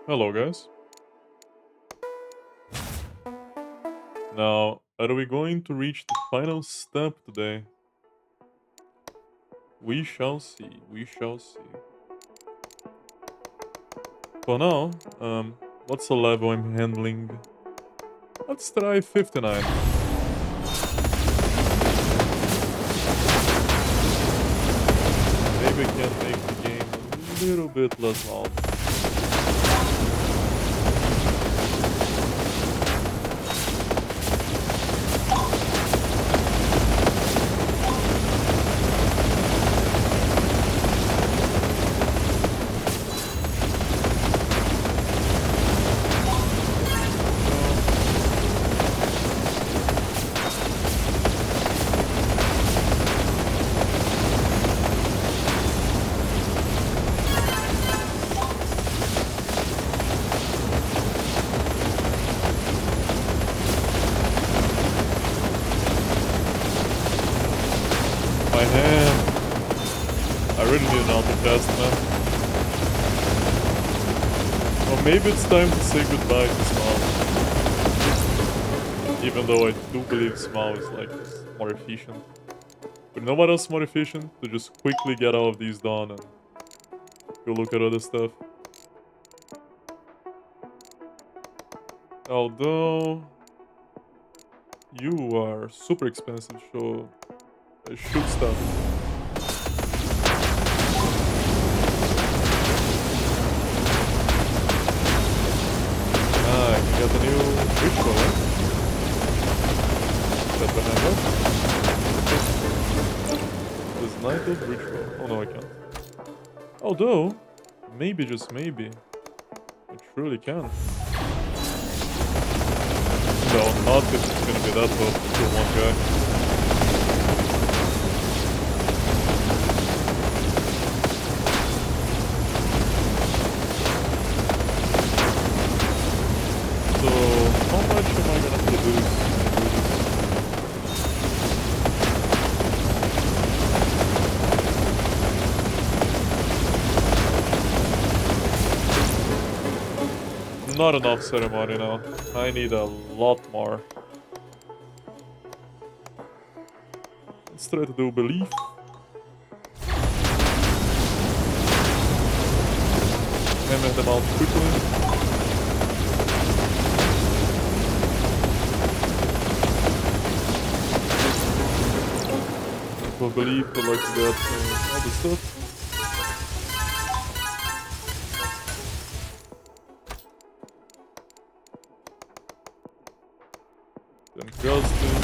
Hello, guys. Now, are we going to reach the final step today? We shall see. We shall see. For now, what's the level I'm handling? Let's try 59. Maybe I can make the game a little bit less loud. My hand. I really need an autocast now. Or maybe it's time to say goodbye to Small. Even though I do believe Small is like more efficient. But you know what else is more efficient? To just quickly get all of these done and go look at other stuff. Although you are super expensive, so I should stop. Ah, I can get a new ritual, right? That behind us. This Knighthood ritual. Oh no, I can't. Although, maybe, just maybe, I truly can. No, not if it's gonna be that tough to kill one guy. So, how much am I gonna produce when I do this? Not enough ceremony now. I need a lot more. Let's try to do belief. Hammer them out quickly. For belief, I like to get all the stuff. Then Gustin.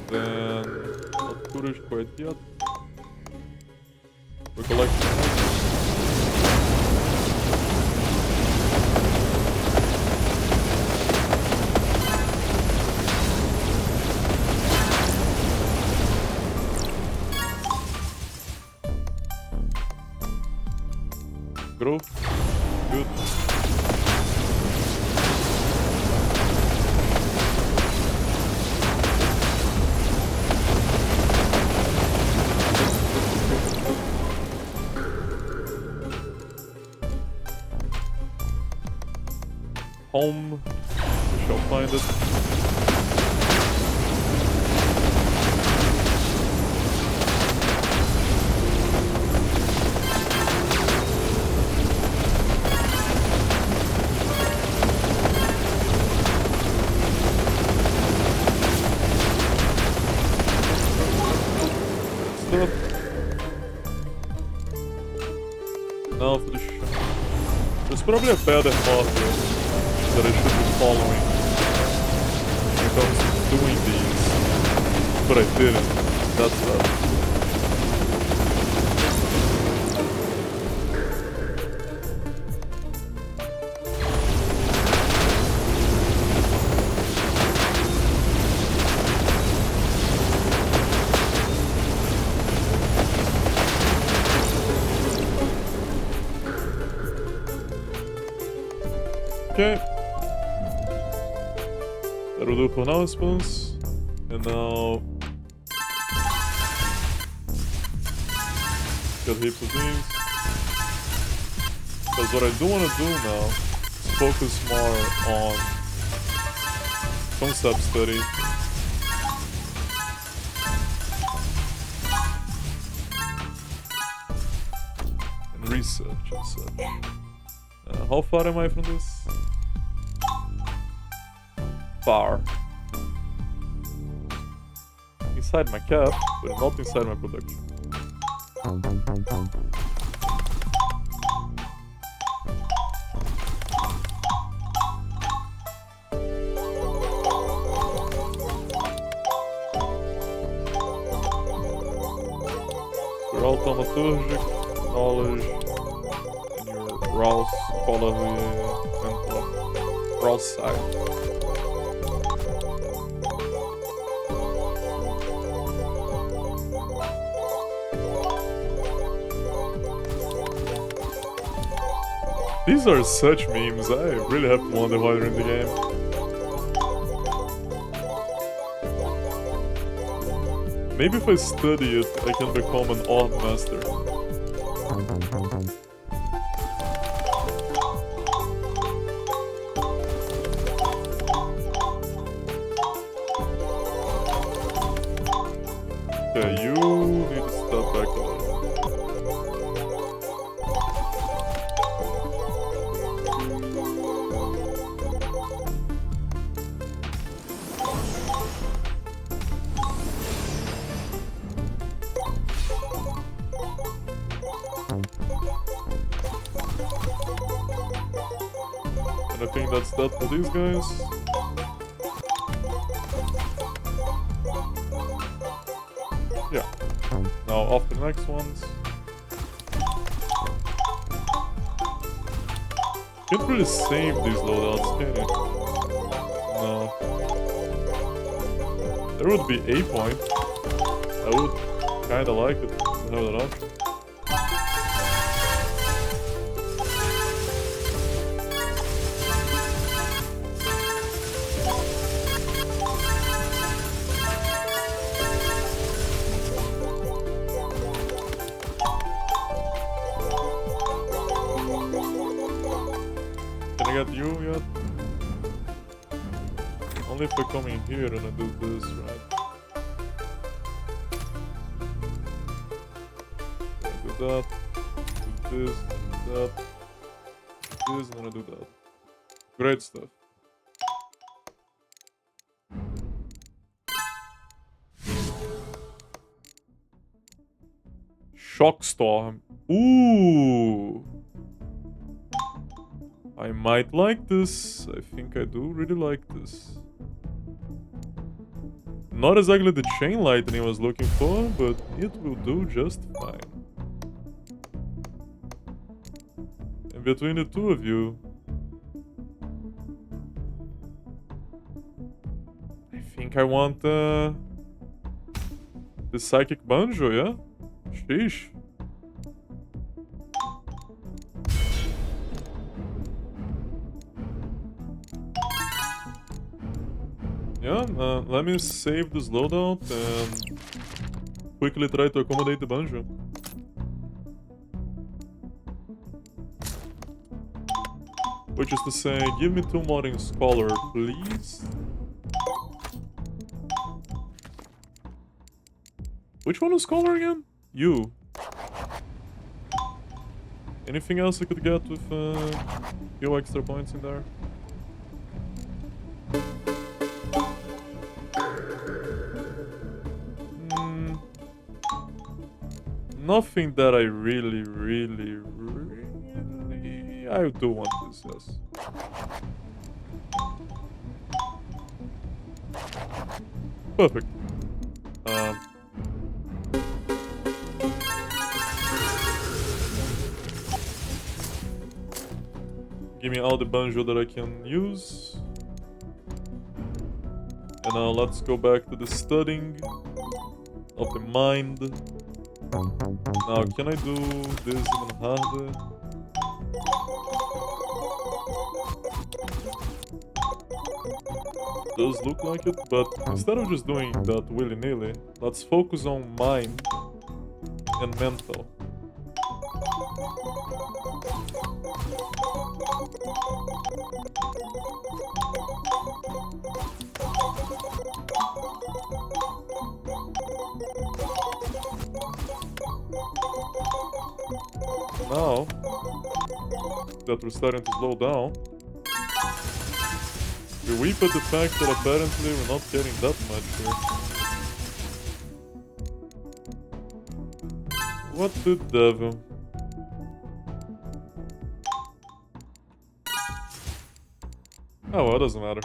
Then not Kurish quite yet. We're collecting. Growth. Good. Home. We shall find it. Stop. Now for the shot. There's probably a better path here that I should be following when it comes to doing these. But I didn't. That's that. Okay. That'll do for now, I suppose. And now... Got heaps of these. Because what I do want to do now is focus more on concept study. And research and such. How far am I from this? Far. Inside my cap, but not inside my production. Your all thaumaturgic knowledge and your raw scholarly mental raw side. These are such memes, I really have to wonder why they're in the game. Maybe if I study it, I can become an Orb master. Okay, you need to step back a little. And I think that's that for these guys. Yeah. Now off the next ones. Can't really save these loadouts, can you? No. There would be a point. I would kinda like it to have that option. Can I get you yet? Only if I come in here and I do this, right? I do that, do this, do that, do this, and then I do that. Great stuff. Shockstorm. Ooh! I might like this. I think I do really like this. Not exactly the chain lightning I was looking for, but it will do just fine. And between the two of you, I think I want the psychic banjo, yeah? Sheesh. Yeah, let me save this loadout and quickly try to accommodate the banjo. Which is to say, give me 2 more in Scholar, please. Which one is Scholar again? You. Anything else I could get with a few extra points in there? Nothing that I really... I do want this, yes. Perfect. Give me all the banjo that I can use. And now let's go back to the studying of the mind. Now, can I do this even harder? does look like it, but instead of just doing that willy-nilly, let's focus on mind and mental. Now that we're starting to slow down, we weep at the fact that apparently we're not getting that much here. What the devil? Oh well, it doesn't matter.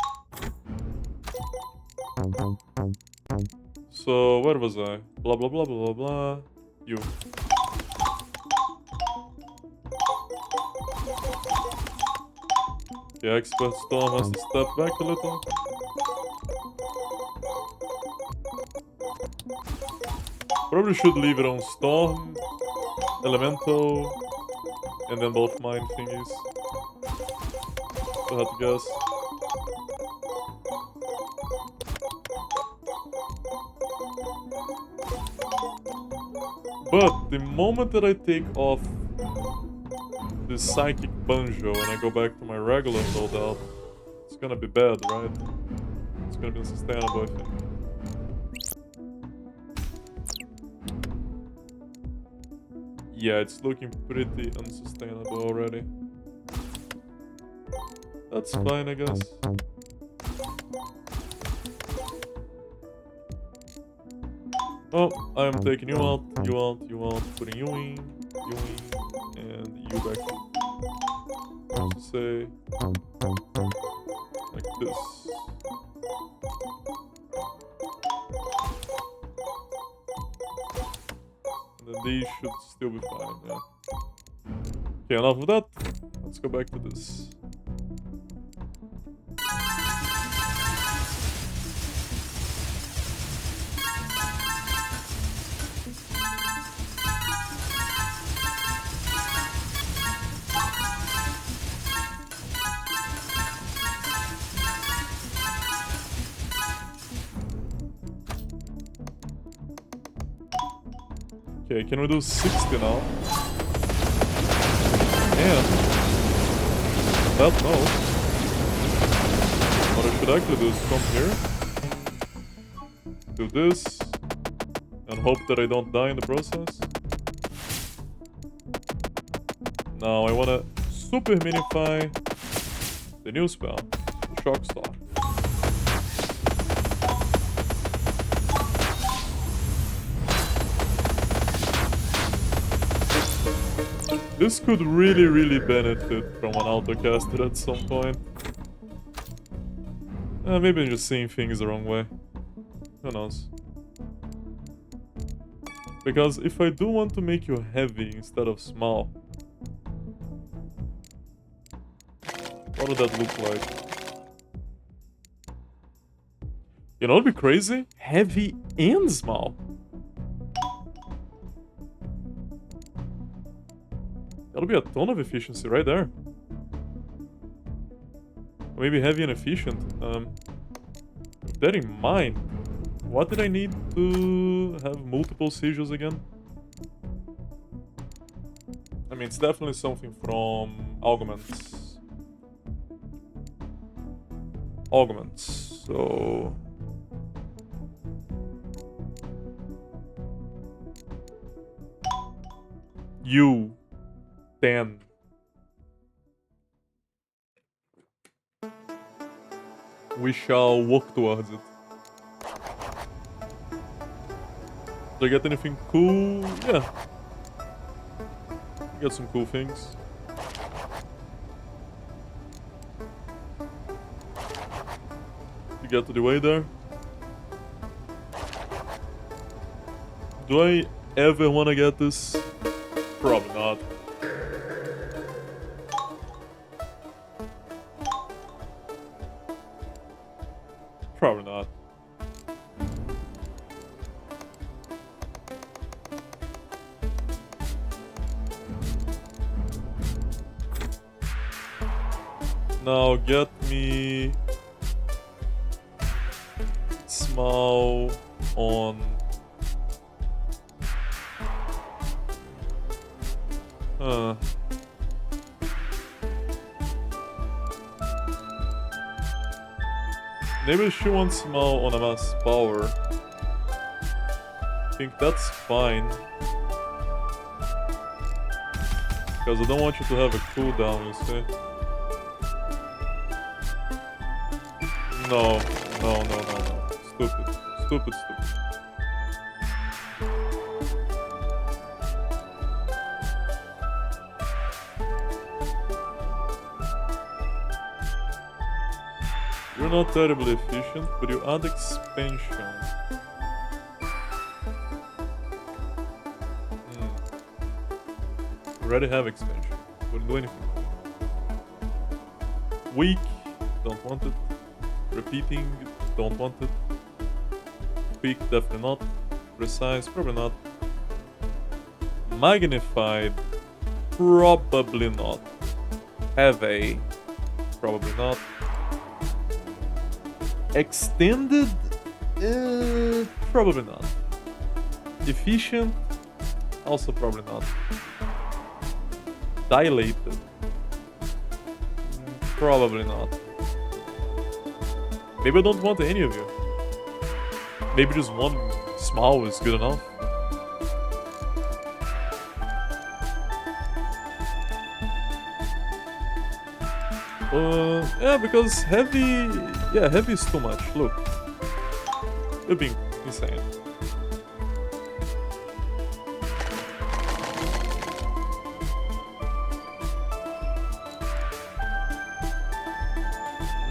So, where was I? Blah blah blah blah blah blah. You. The expert storm has to step back a little. Probably should leave it on storm, elemental, and then both mine thingies. I had to guess. But the moment that I take off the psychic banjo and I go back to my regular loadout, it's gonna be bad, right? It's gonna be unsustainable, I think. Yeah, it's looking pretty unsustainable already. That's fine, I guess. Oh, I am taking you out, putting you in, and you back in. Let's say, like this. And then these should still be fine, yeah. Okay, enough of that. Let's go back to this. Okay, can we do 60 now? And that no. What I should actually do is come here, do this, and hope that I don't die in the process. Now I wanna super minify the new spell, the Shock Star. This could really benefit from an autocaster at some point. Maybe I'm just seeing things the wrong way. Who knows? Because if I do want to make you heavy instead of small, what would that look like? You know what'd be crazy? Heavy and small. That'll be a ton of efficiency right there. Maybe heavy and efficient. With that in mind, what did I need to have multiple sigils again? I mean, it's definitely something from augments. Augments, so... You. 10. We shall walk towards it. Did I get anything cool? Yeah. Got some cool things. You get to the way there. Do I ever want to get this? Probably not. Probably not. Now get me small on... Maybe she wants small on a mass power. I think that's fine. Because I don't want you to have a cooldown, you see. No. Stupid. Stupid. You're not terribly efficient, but you add expansion. Already have expansion. Wouldn't do anything. Weak, don't want it. Repeating, don't want it. Quick, definitely not. Precise, probably not. Magnified, probably not. Heavy, probably not. Extended, probably not. Efficient, also probably not. Dilated, probably not. Maybe I don't want any of you. Maybe just one small is good enough. Yeah, because heavy... Yeah, heavy is too much. Look. You're being insane.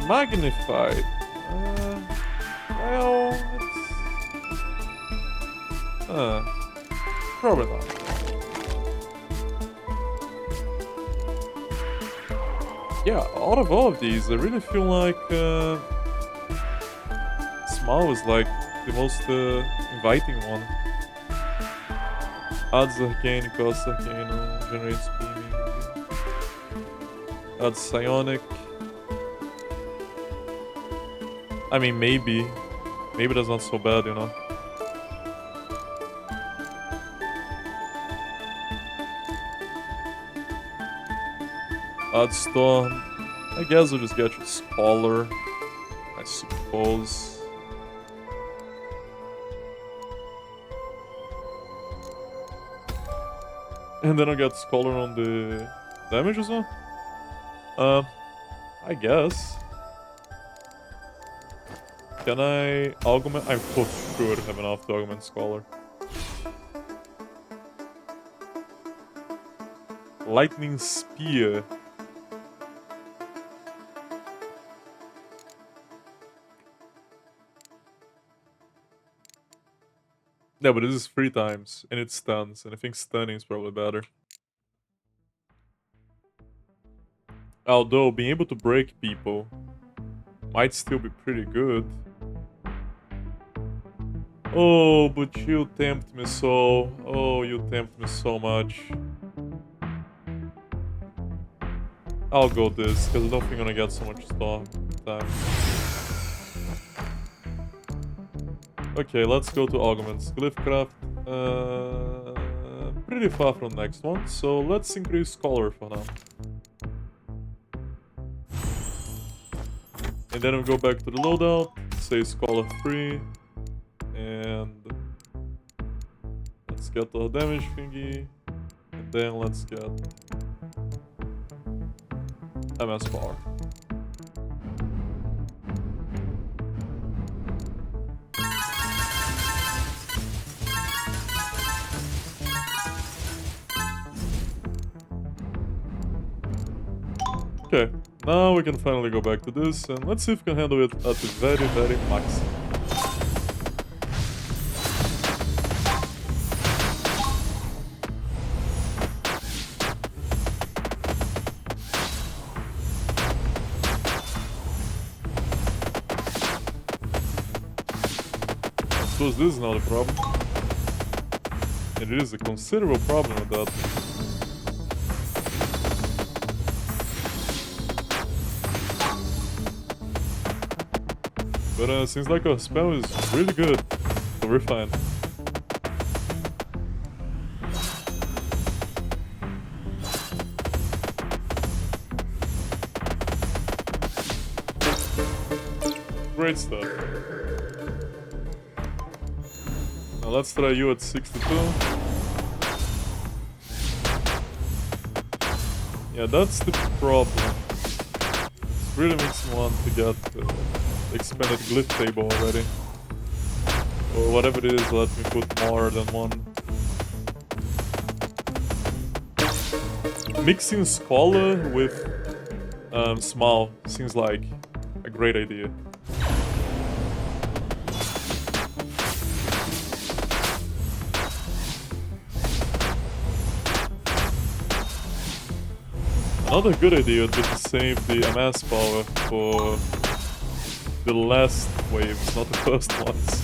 Magnified. Well, it's... probably not. Yeah, out of all of these, I really feel like small is like the most inviting one. Adds arcane, costs arcane, generates beaming. Adds psionic. I mean, maybe that's not so bad, you know. Add storm. I guess we'll just get you Scholar, I suppose. And then I'll get Scholar on the damage as well? I guess. Can I augment? I'm for sure have enough to augment Scholar. Lightning Spear. Yeah, but this is 3 times, and it stuns, and I think stunning is probably better. Although, being able to break people might still be pretty good. Oh, but you tempt me so... Oh, you tempt me so much. I'll go this, because I don't think I'm gonna get so much storm time. Okay, let's go to augments. Glyphcraft, pretty far from the next one, so let's increase Scholar for now. And then we'll go back to the loadout, say Scholar 3, and let's get our damage thingy, and then let's get MS power. Okay, now we can finally go back to this, and let's see if we can handle it at the very, very max. I suppose this is not a problem. And it is a considerable problem with that. But seems like our spell is really good, so we're fine. Great stuff. Now let's try you at 62. Yeah, that's the problem. It really makes me want to get the expanded glyph table already. Or whatever it is, let me put more than one. Mixing Scholar with Smile seems like a great idea. Another good idea would be to save the MS power for the last waves, not the first ones.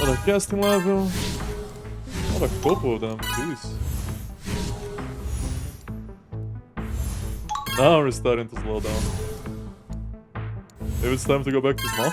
Another casting level. Not a couple of them, jeez. Now we're starting to slow down. Maybe it's time to go back to small.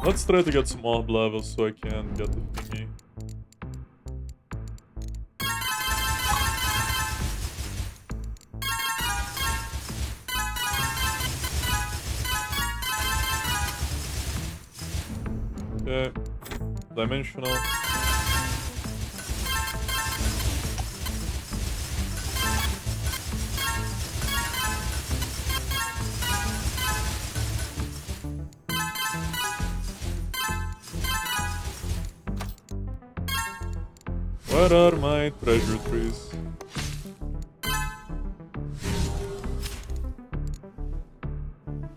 Let's try to get some orb levels so I can get the thingy. Okay. Dimensional. Where are my treasure trees?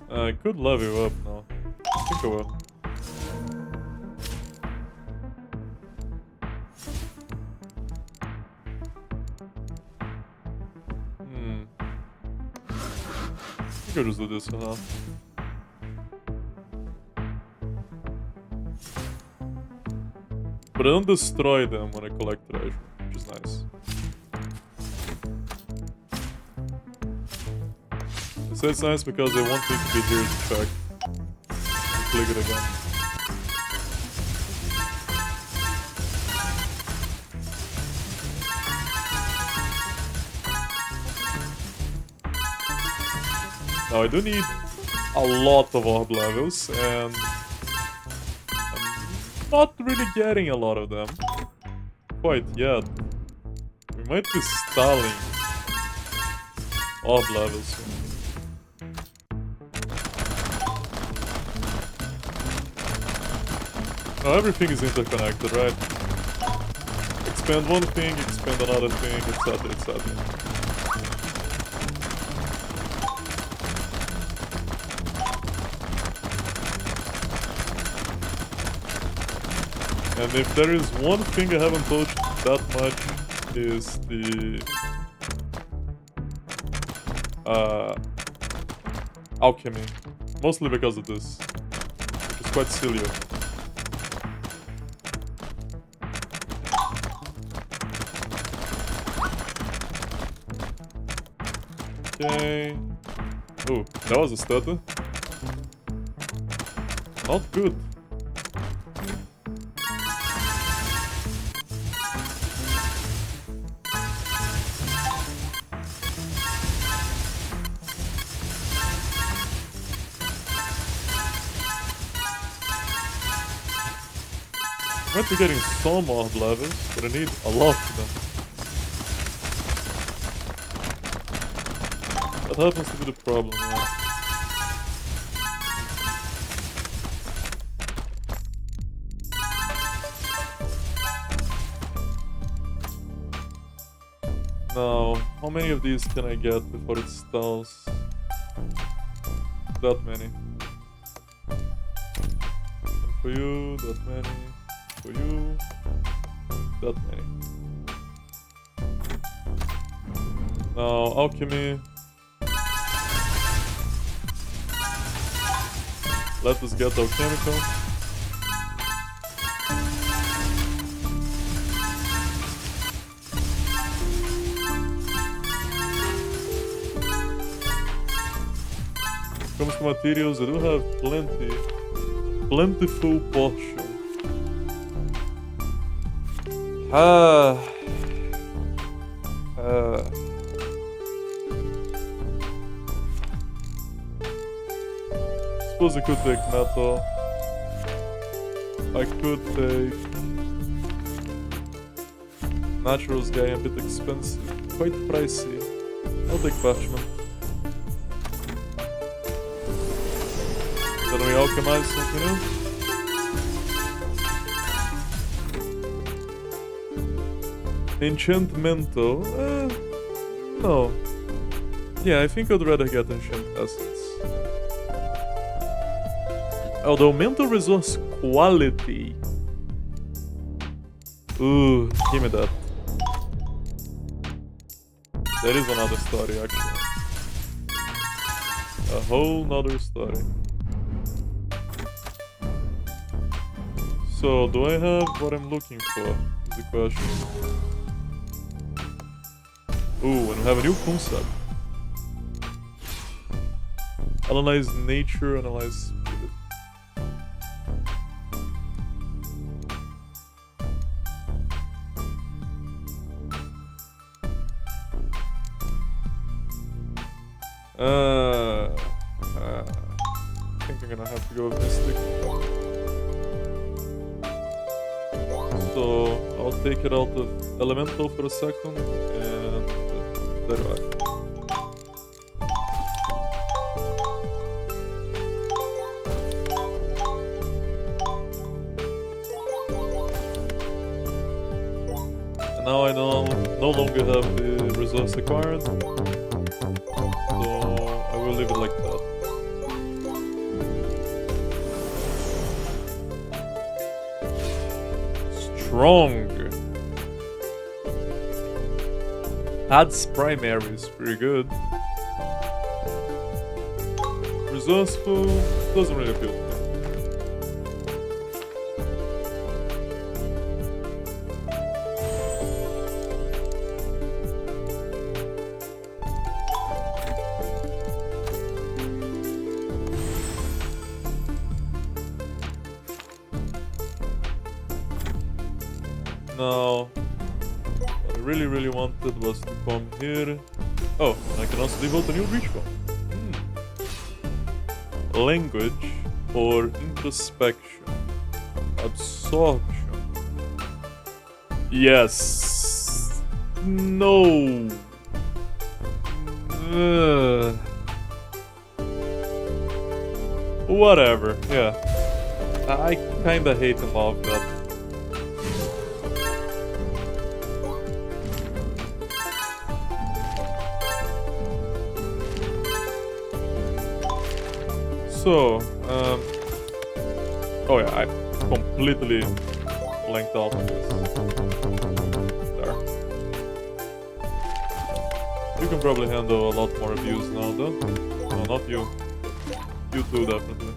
I could level you up now. I think I will. I could just do this for now. But I don't destroy them when I collect treasure, which is nice. I say it's nice because I want it to be here to check. Click it again. Now I do need a lot of orb levels, and I'm not really getting a lot of them quite yet. We might be stalling orb levels. Now everything is interconnected, right? Expand one thing, expand another thing, etc, etc. And if there is one thing I haven't touched that much is the alchemy. Mostly because of this, which is quite silly. Okay. Oh, that was a stutter. Not good. I might be getting some orb levels, but I need a lot of them. That happens to be the problem, yeah. Now, how many of these can I get before it stalls? That many. for you, that many. For you, that many. Now, alchemy. Let us get alchemical. Comes to materials, I do have plentiful portion. Suppose I could take metal. I could take natural's guy, a bit expensive, quite pricey. I'll take parchment. Then we alchemize something new. Enchantmento? No. Yeah, I think I'd rather get enchant essence. Although mental resource quality. Ooh, give me that. That is another story, actually. A whole nother story. So, do I have what I'm looking for? Is the question. Ooh, and we have a new concept. Analyze nature, analyze spirit. I think I'm gonna have to go with Mystic. So, I'll take it out of Elemental for a second, and there we are. And now I no longer have the resource acquired, so I will leave it like that. Strong. Adds primary is pretty good. Resourceful doesn't really appeal to me. Now, what I really wanted was to come here. Oh, and I can also devote a new reach form. Language or introspection. Absorption. Yes. No. Whatever, yeah. I kinda hate and love that. So, oh yeah, I completely blanked out on this. There. You can probably handle a lot more abuse now, though. No, not you. You too, definitely.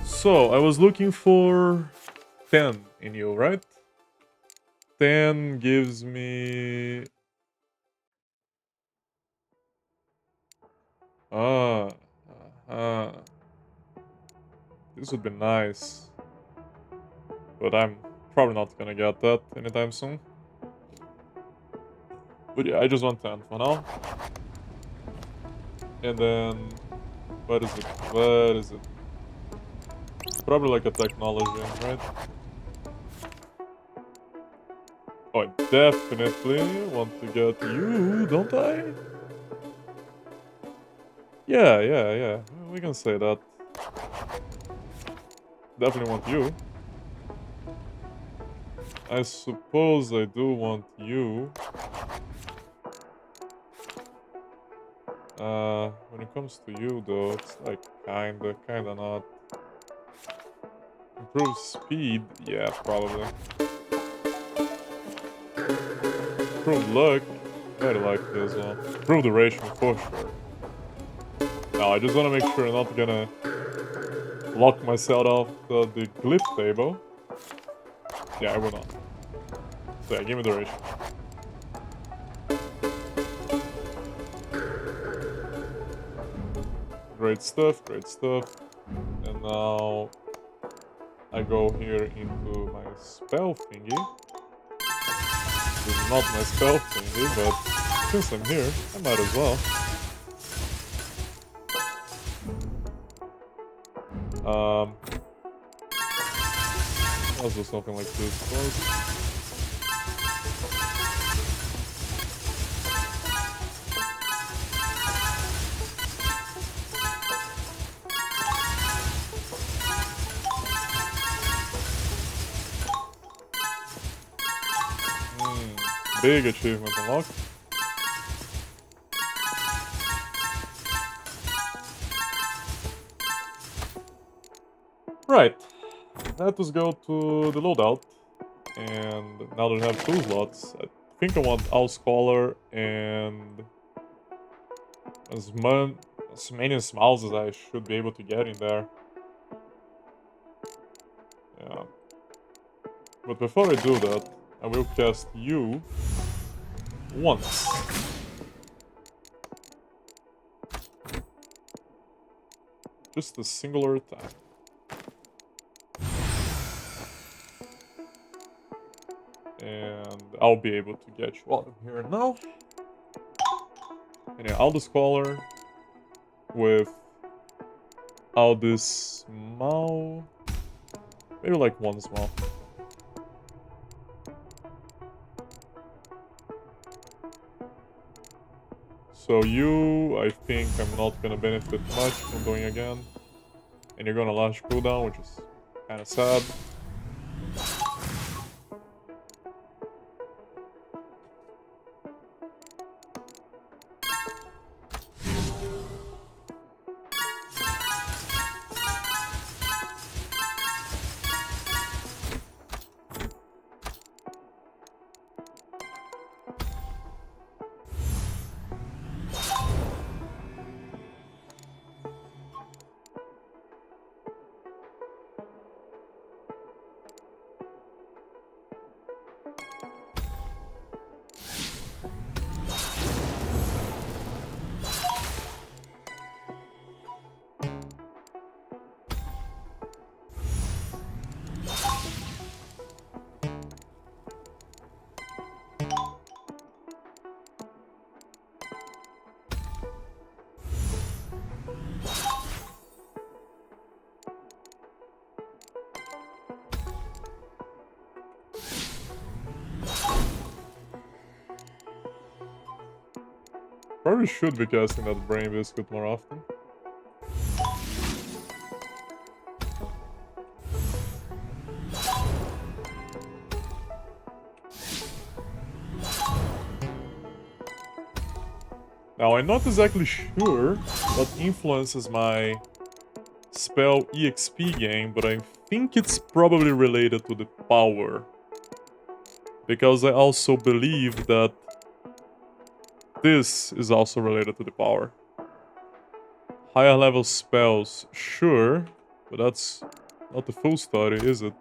So, I was looking for 10 in you, right? 10 gives me... This would be nice. But I'm probably not gonna get that anytime soon. But yeah, I just want 10 for now. And then... Where is it? Where is it? It's probably like a technology, right? Oh, I definitely want to get you, don't I? Yeah. We can say that. Definitely want you. I suppose I do want you. When it comes to you though, it's like kinda not. Improve speed? Yeah, probably. Improve luck? Very likely as well. Improve duration for sure. Now I just wanna make sure I'm not gonna lock myself off the glyph table. Yeah, I will not. So yeah, give me duration. Great stuff, great stuff. And now I go here into my spell thingy. This is not my spell thingy, but since I'm here, I might as well. Let's do something like this first. Big achievement unlocked. Right. Let us go to the loadout. And now that I have 2 slots, I think I want Owl Scholar and as many smiles as I should be able to get in there. Yeah. But before I do that, I will cast you once. Just a singular attack. And I'll be able to get you while I'm here now. And yeah, I'll the Scholar with all this small. Maybe like one small. So you, I think I'm not gonna benefit much from doing again. And you're gonna launch cooldown, which is kinda sad. Probably should be casting that Brain Biscuit more often. Now, I'm not exactly sure what influences my spell EXP gain, but I think it's probably related to the power. Because I also believe that this is also related to the power. Higher level spells, sure, but that's not the full story, is it?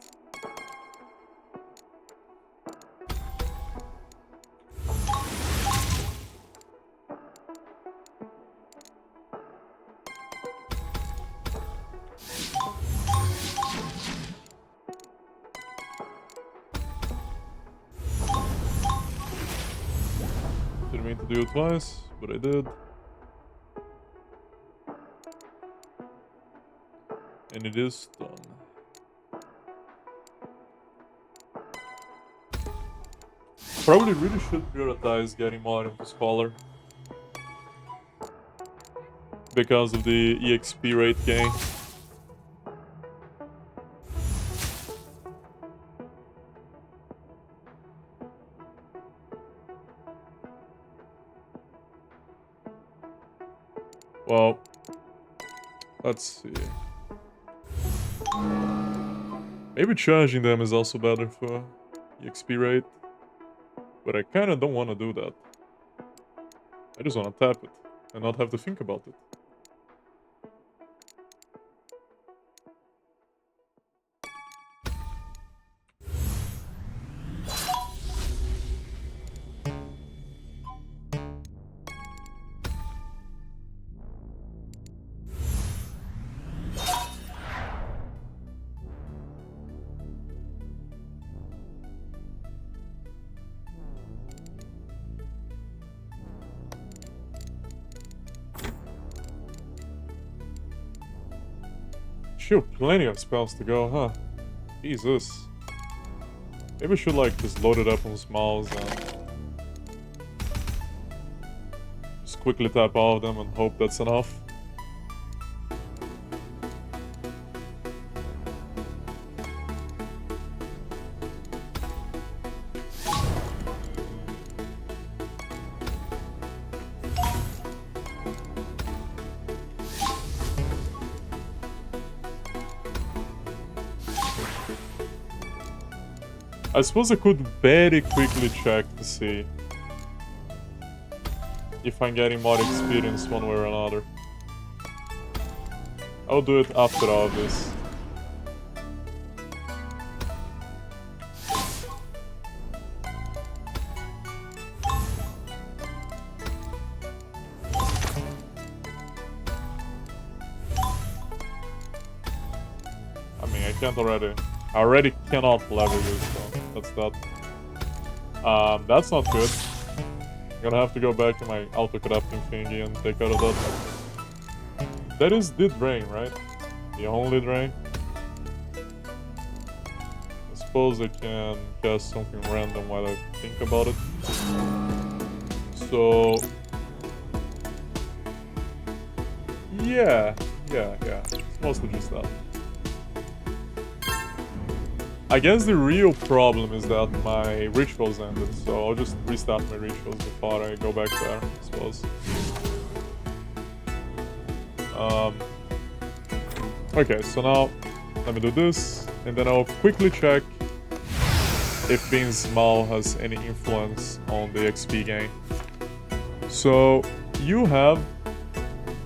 Didn't mean to do it twice, but I did. And it is done. Probably really should prioritize getting more into Scholar. Because of the EXP rate gain. Well, let's see. Maybe charging them is also better for EXP rate. But I kinda don't wanna do that. I just wanna tap it and not have to think about it. Sure, plenty of spells to go, huh? Jesus. Maybe we should like just load it up on smalls and just quickly tap all of them and hope that's enough. I suppose I could very quickly check to see if I'm getting more experience one way or another. I'll do it after all this. I mean, I can't already. I already cannot level you, so that's that. That's not good. I'm gonna have to go back to my auto-crafting thingy and take out of that. That is the drain, right? The only drain. I suppose I can cast something random while I think about it. So... Yeah. It's mostly just that. I guess the real problem is that my rituals ended, so I'll just restart my rituals before I go back there, I suppose. Okay, so now let me do this, and then I'll quickly check if being small has any influence on the XP gain. So you have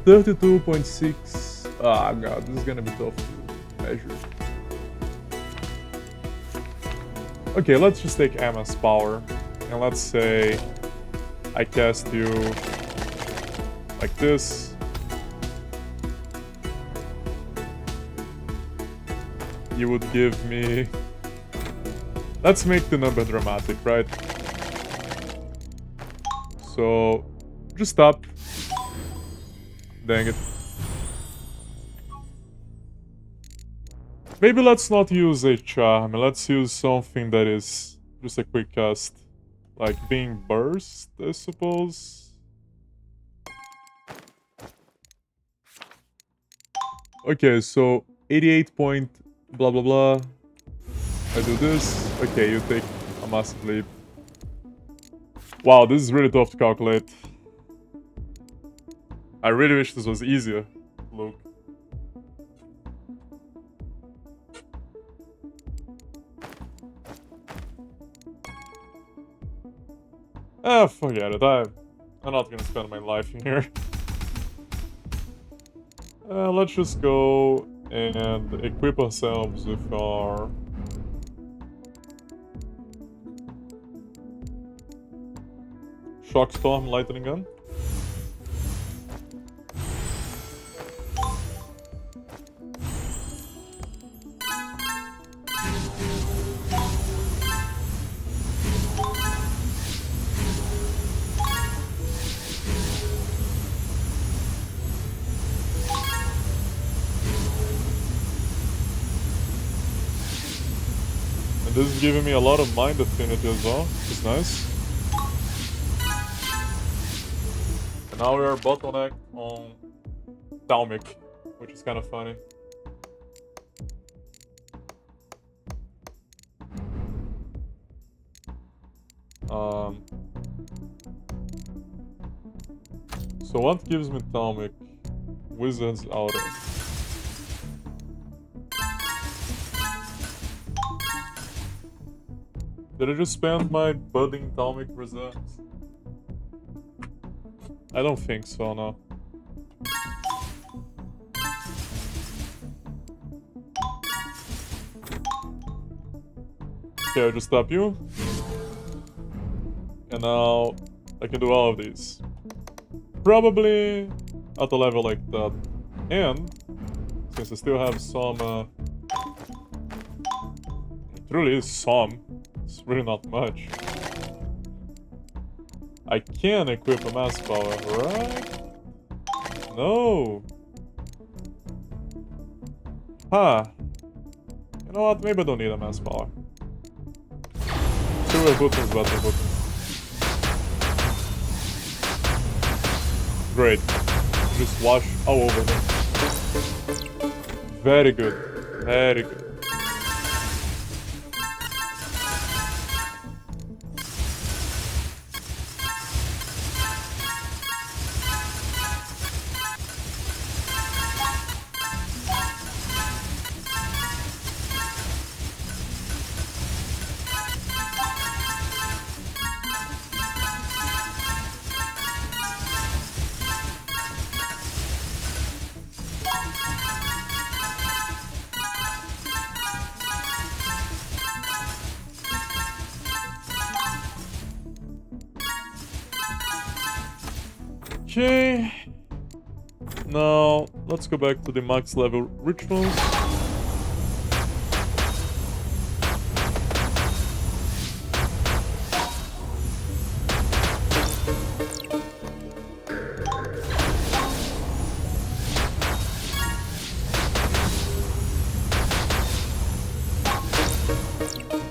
32.6. Ah, god, this is gonna be tough to measure. Okay, let's just take Emma's power, and let's say I cast you like this. You would give me... Let's make the number dramatic, right? So, just stop. Dang it. Maybe let's not use a charm, let's use something that is just a quick cast. Like being burst, I suppose. Okay, so 88 point blah blah blah. I do this. Okay, you take a massive leap. Wow, this is really tough to calculate. I really wish this was easier. Look. Ah, forget it. I'm not gonna spend my life in here. Let's just go and equip ourselves with our... Shockstorm lightning gun. This is giving me a lot of mind affinity as well, which is nice. And now we are bottlenecked on Talmic, which is kind of funny. So what gives me Talmic? Wizard's Outer. Did I just spend my budding Talmic reserves? I don't think so, no. Okay, I'll just stop you. And now I can do all of these. Probably at a level like that. And since I still have some it really is some. It's really not much. I can equip a mass power, right? No. Huh. You know what? Maybe I don't need a mass power. Fewer buttons, better buttons. Great. Just wash all over them. Very good. Very good. Okay. Now, let's go back to the max level rituals.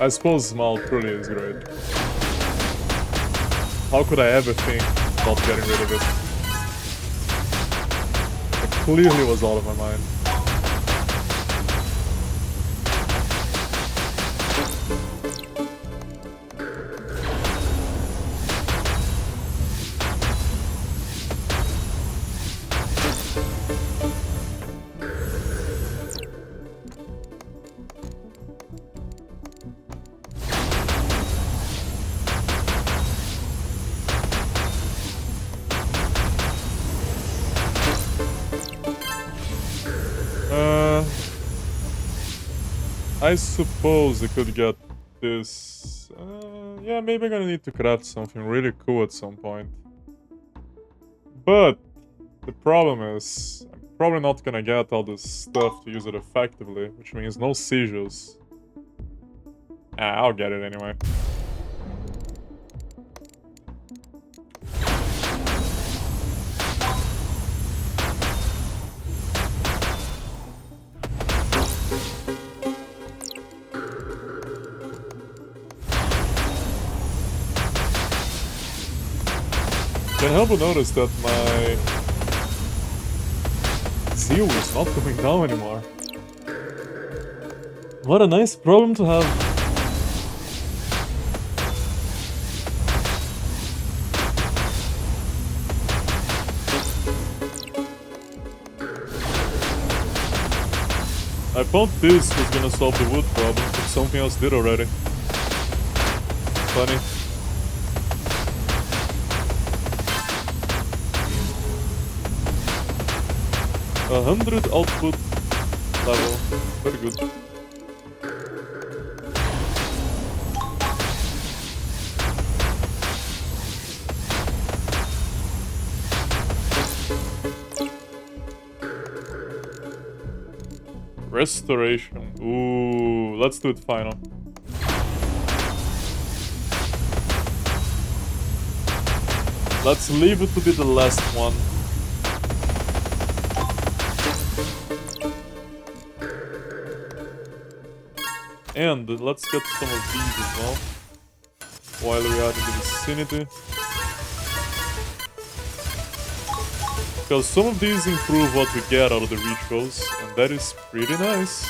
I suppose small truly is great. How could I ever think about getting rid of it? It clearly was out of my mind. I suppose I could get this... yeah, maybe I'm gonna need to craft something really cool at some point. But the problem is, I'm probably not gonna get all this stuff to use it effectively, which means no sigils. I'll get it anyway. Can't help but notice that my zeal is not going down anymore. What a nice problem to have. I thought this was gonna solve the wood problem, but something else did already. Funny. 100 output level. Very good. Restoration. Ooh, let's do it final. Let's leave it to be the last one. And let's get some of these as well, while we are in the vicinity. Because some of these improve what we get out of the rituals, and that is pretty nice.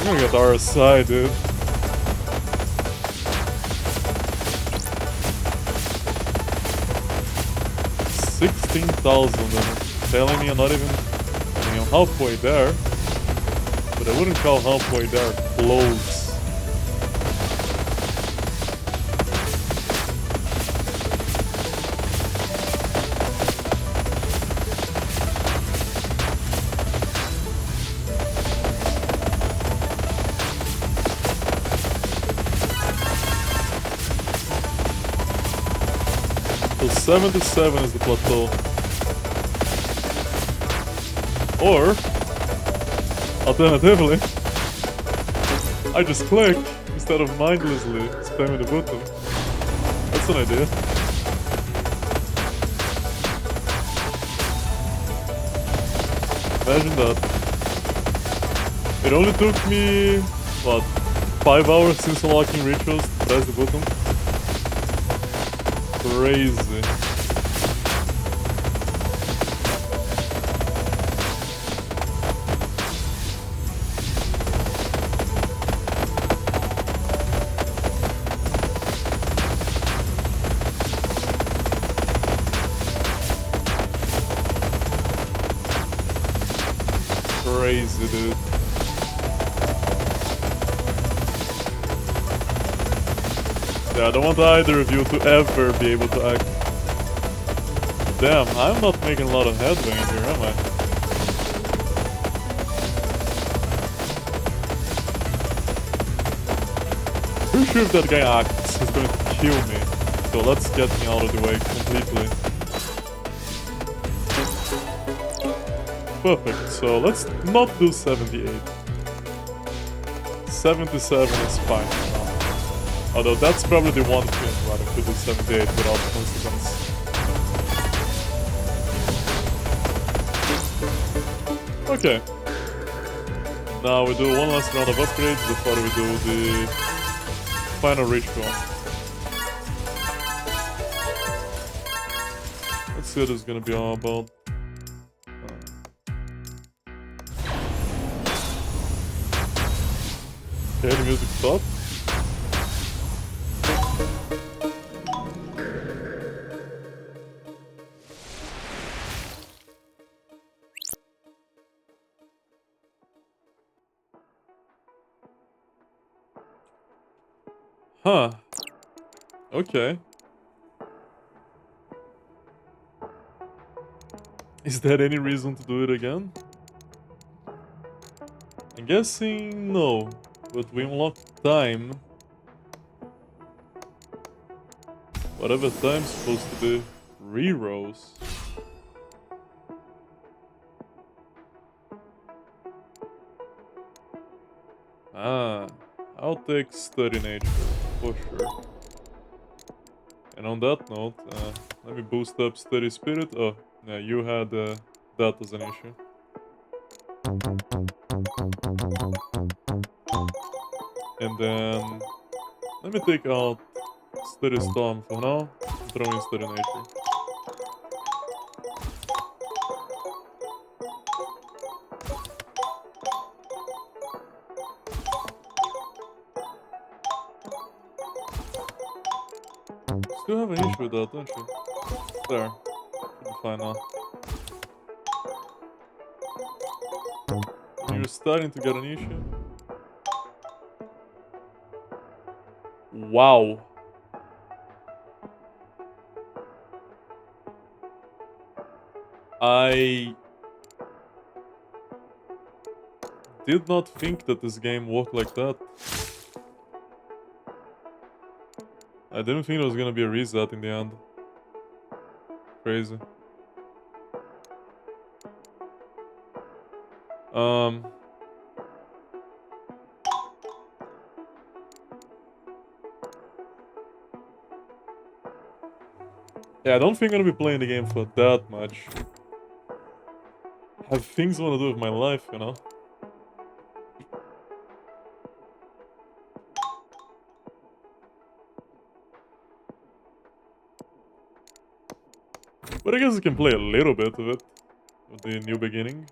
I'm gonna get RSI, dude. 16,000 and telling me I'm not even... I mean, I'm halfway there. But I wouldn't call halfway there close. So 77 is the plateau. Or, alternatively, I just click instead of mindlessly spamming the button. That's an idea. Imagine that. It only took me, what, 5 hours since unlocking rituals to press the button. Crazy. Crazy, dude. Yeah, I don't want either of you to ever be able to act. Damn, I'm not making a lot of headway in here, am I? Pretty sure if that guy acts, he's going to kill me. So let's get me out of the way completely. Perfect, so let's not do 78. 77 is fine now. Although that's probably the one thing where I could do 78 without consequence. Okay. Now we do one last round of upgrades before we do the final ritual. Let's see what it's gonna be all about. Okay, the music stopped. Huh. Okay. Is there any reason to do it again? I'm guessing no. But we unlock time. Whatever time's supposed to be. Rerolls. Ah. I'll take study nature. For sure. And on that note, let me boost up study spirit. Oh, yeah, you had that as an issue. And then let me take out study storm for now. Throw in study nature. Still have an issue with that, don't you? There. Should be fine now. You're starting to get an issue. Wow. I did not think that this game worked like that. I didn't think it was gonna be a reset in the end. Crazy. Yeah, I don't think I'm gonna be playing the game for that much. I have things I wanna do with my life, you know? But I guess I can play a little bit of it. With the new beginning.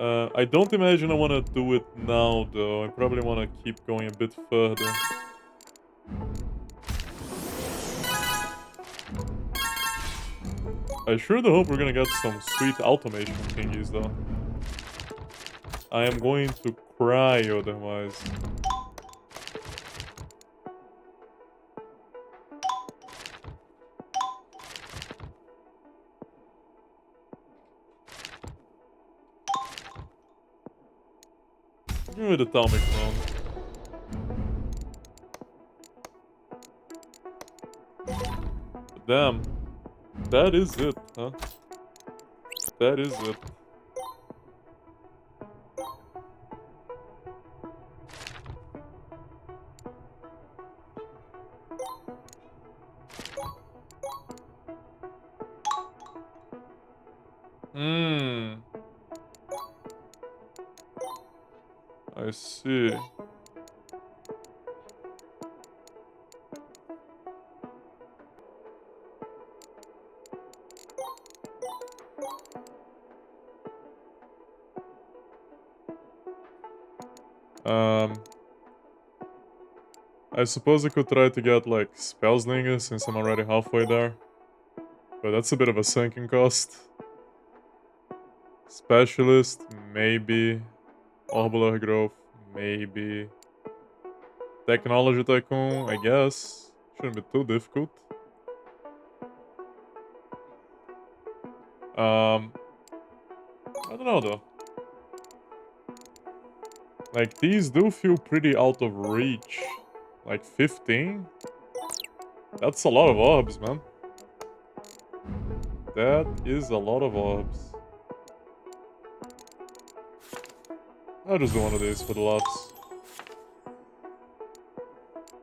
I don't imagine I want to do it now, though. I probably want to keep going a bit further. I sure do hope we're gonna get some sweet automation thingies, though. I am going to cry otherwise. Give me the atomic round. Damn. That is it, huh? That is it. I see. I suppose I could try to get, like, Spellslinger since I'm already halfway there. But that's a bit of a sinking cost. Specialist, maybe. Orbital Growth, maybe. Technology Tycoon, I guess. Shouldn't be too difficult. I don't know though. Like, these do feel pretty out of reach. Like, 15? That's a lot of orbs, man. That is a lot of orbs. I'll just do one of these for the laughs.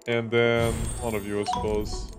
And then one of you, I suppose.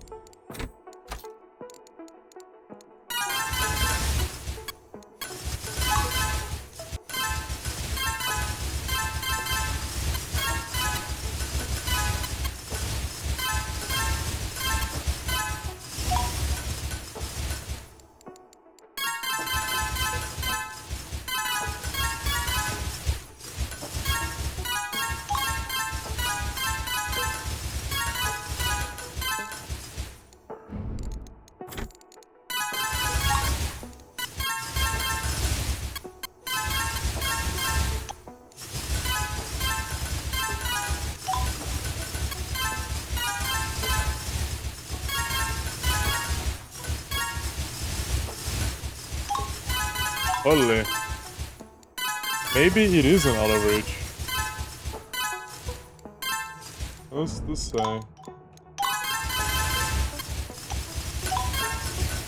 Holy. Maybe it isn't out of reach. What's to say?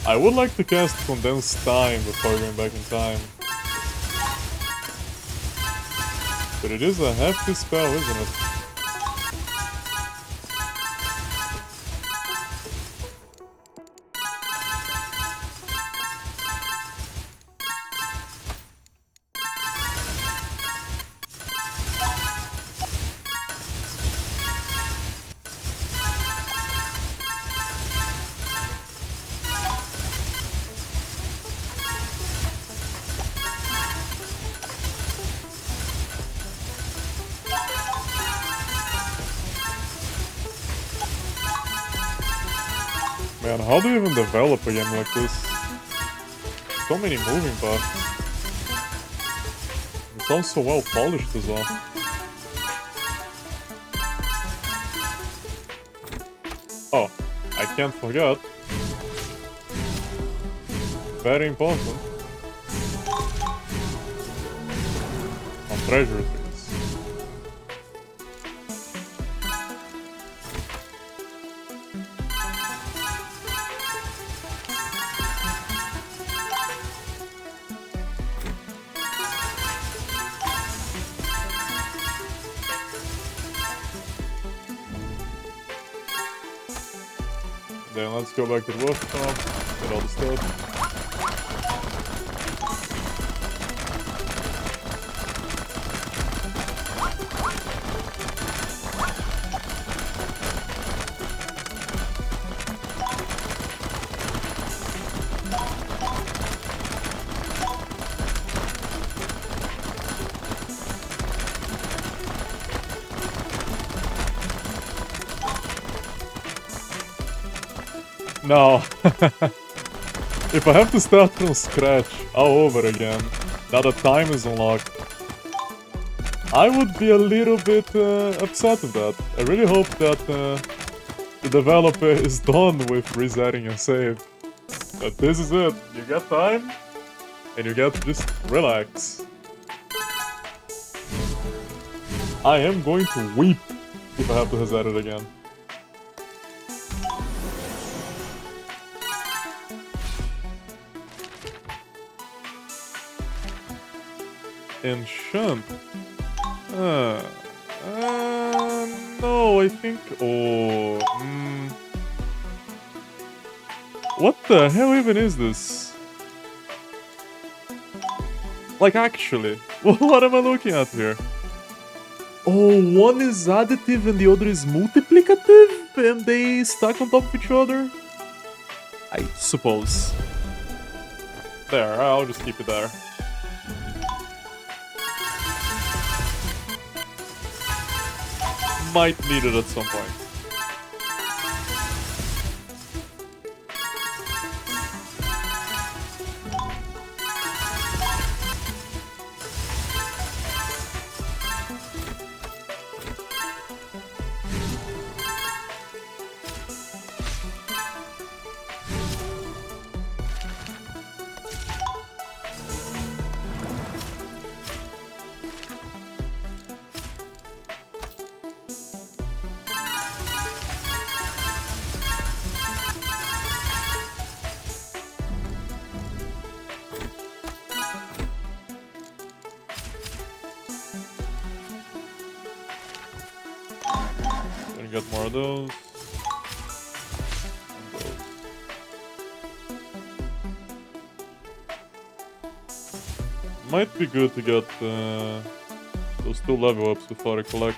I would like to cast Condensed Time before going back in time. But it is a hefty spell, isn't it? Man, how do you even develop a game like this? So many moving parts. It sounds so well polished as well. Oh, I can't forget. Very important. On treasure things. Then let's go back to the workshop, get all the stuff. No. If I have to start from scratch all over again, now that time is unlocked, I would be a little bit upset with that. I really hope that the developer is done with resetting your save. But this is it. You get time, and you get to just relax. I am going to weep if I have to reset it again. Enchant. No, I think... Oh, What the hell even is this? Like, actually, what am I looking at here? Oh, one is additive and the other is multiplicative, and they stack on top of each other? I suppose. There, I'll just keep it there. Might need it at some point. Get more of those. Might be good to get those 2 level ups before I collect.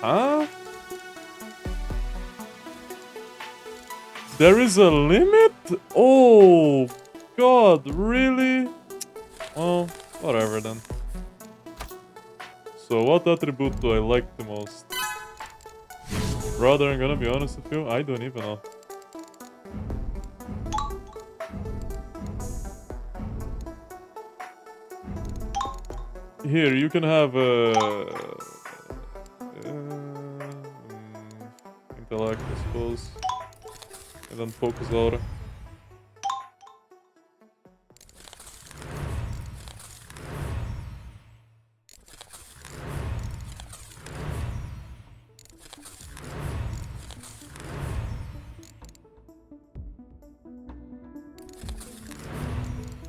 Huh? There is a limit? Oh God, really? Well, whatever then. So what attribute do I like the most? Brother, I'm gonna be honest with you, I don't even know. Here, you can have intellect, I suppose. And then focus aura.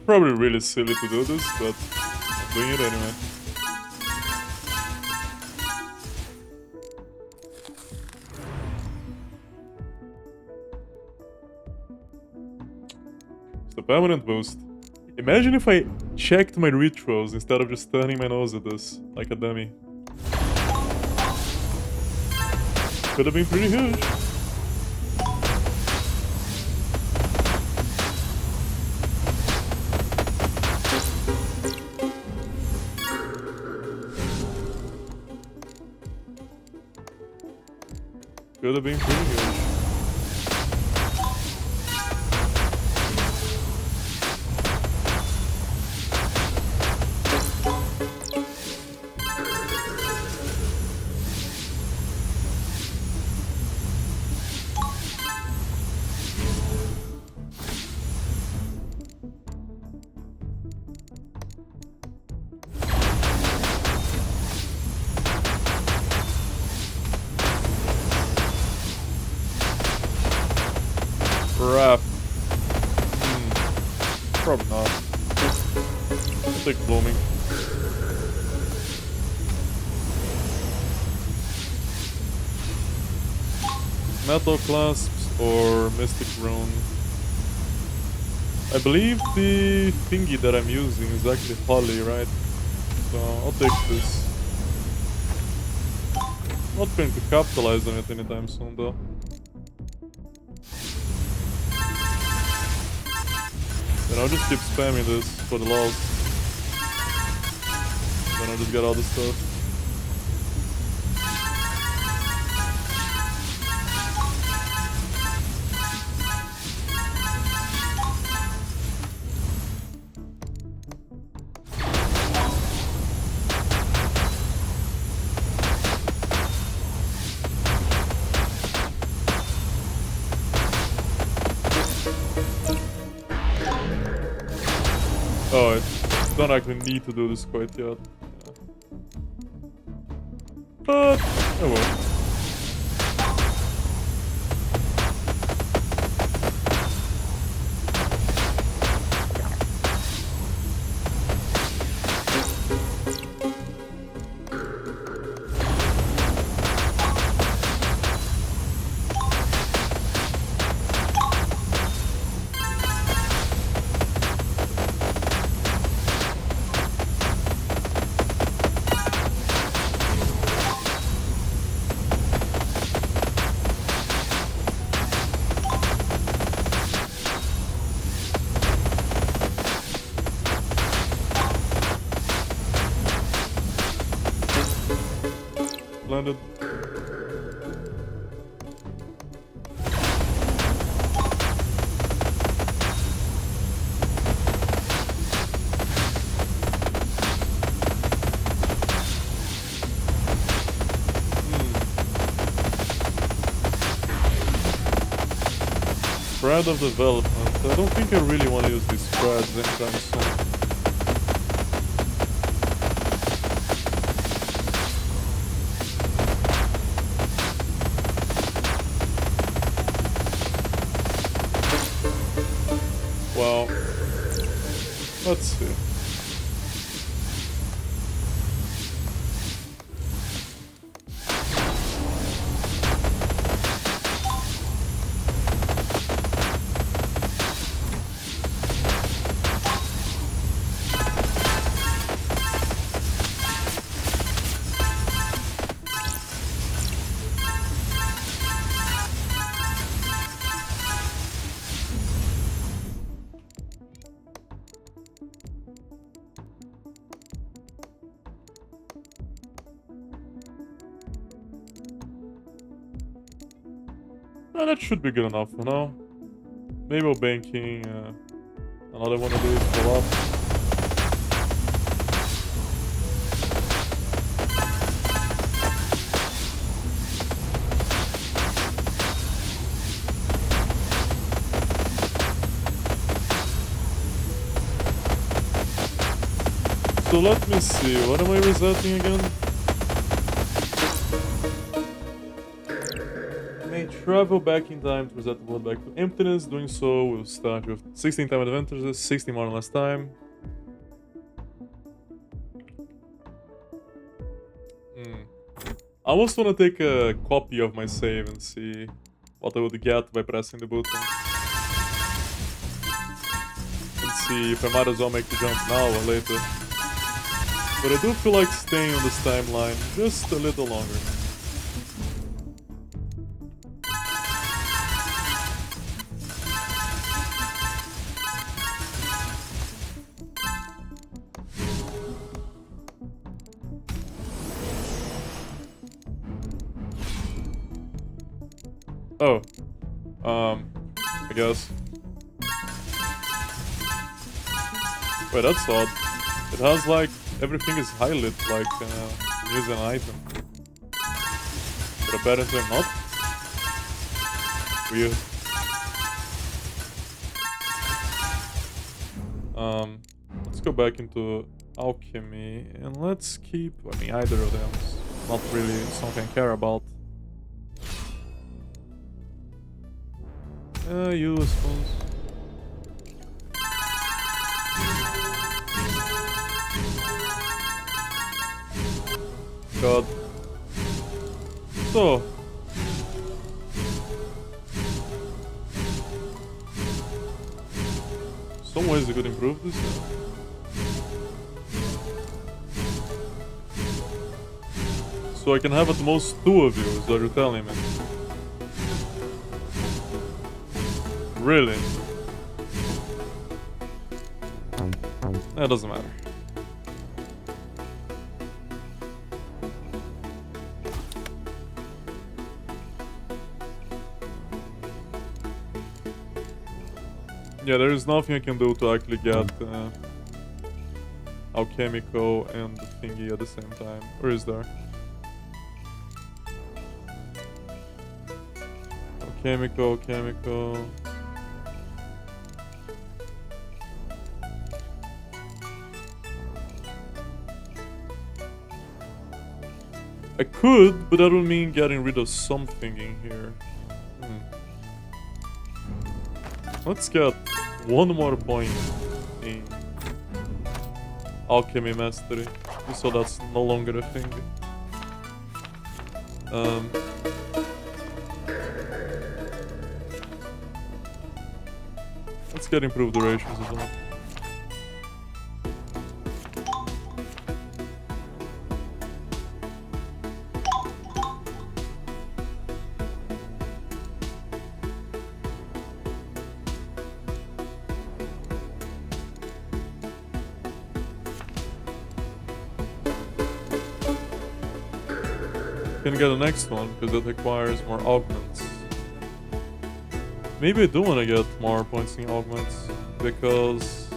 Probably really silly to do this, but I'm doing it anyway. It's a permanent boost. Imagine if I checked my rituals instead of just turning my nose at this, like a dummy. Could have been pretty huge. Could have been pretty huge. Crap. Probably not. I'll take blooming. Metal clasps or mystic rune. I believe the thingy that I'm using is actually holly, right? So I'll take this. Not going to capitalize on it anytime soon though. Then I'll just keep spamming this for the lulz. Then I'll just get all the stuff. Oh, I don't actually need to do this quite yet. Yeah. But, oh well. Landed. Spread of development. I don't think I really want to use these spreads anytime soon. Well, let's see. That should be good enough for now. Maybe we're banking another one of these pull up. So let me see, what am I resetting again? Travel back in time to reset the world back to emptiness. Doing so will start with 16 time advantages, 60 more than last time. I almost want to take a copy of my save and see what I would get by pressing the button. And see if I might as well make the jump now or later. But I do feel like staying on this timeline just a little longer. Oh. I guess. Wait, that's odd. It has like, everything is highlighted like use an item. But apparently not. Weird. Let's go back into alchemy and let's keep, I mean, either of them is not really something I care about. You, I suppose. God. So. Some ways I could improve this. So I can have at most 2 of you, is what you're telling me. Really? That doesn't matter. Yeah, there is nothing I can do to actually get alchemical and the thingy at the same time. Or is there? Alchemical. I could, but that would mean getting rid of something in here. Let's get one more point in Alchemy Mastery, just so that's no longer a thing. Let's get improved durations as well. Can get the next one because it requires more augments. Maybe I do want to get more points in augments because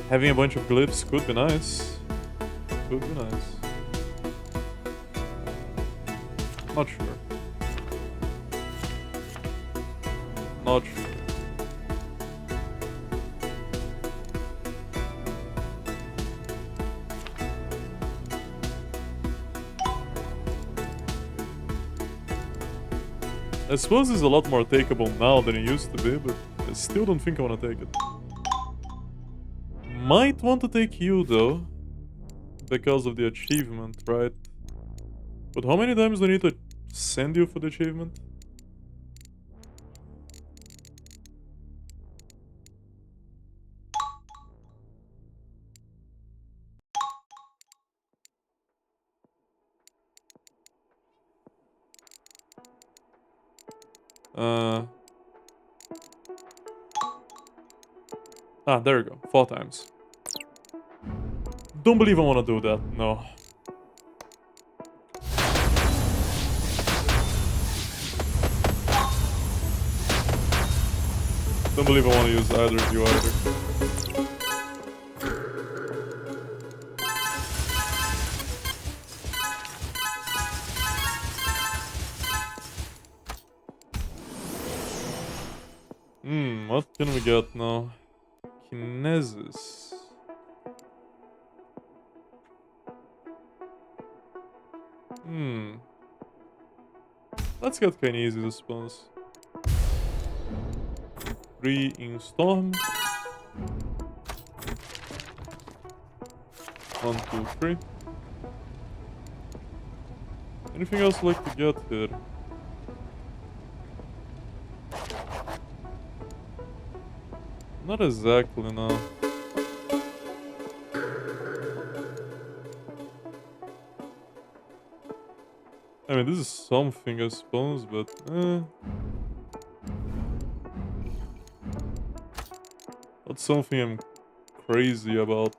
having a bunch of glyphs could be nice. Could be nice. Not sure. Not sure. I suppose it's a lot more takeable now than it used to be, but I still don't think I want to take it. Might want to take you though, because of the achievement, right? But how many times do I need to send you for the achievement? There we go. 4 times. Don't believe I want to do that, no. Don't believe I want to use either of you either. What can we get now? Kinesis. Let's get Kinesis, I suppose. 3 in Storm. 1, 2, 3. Anything else I'd like to get here? Not exactly, no. I mean, this is something, I suppose, but not something I'm crazy about.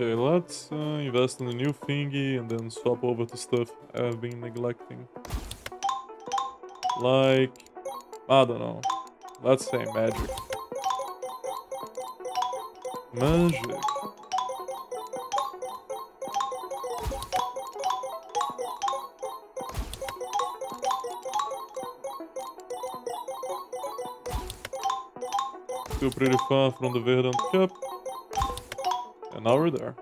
Okay, let's invest in a new thingy and then swap over to stuff I've been neglecting. Like, I don't know. Let's say magic. Magic. Still pretty far from the Verdant Cup. And now we're there.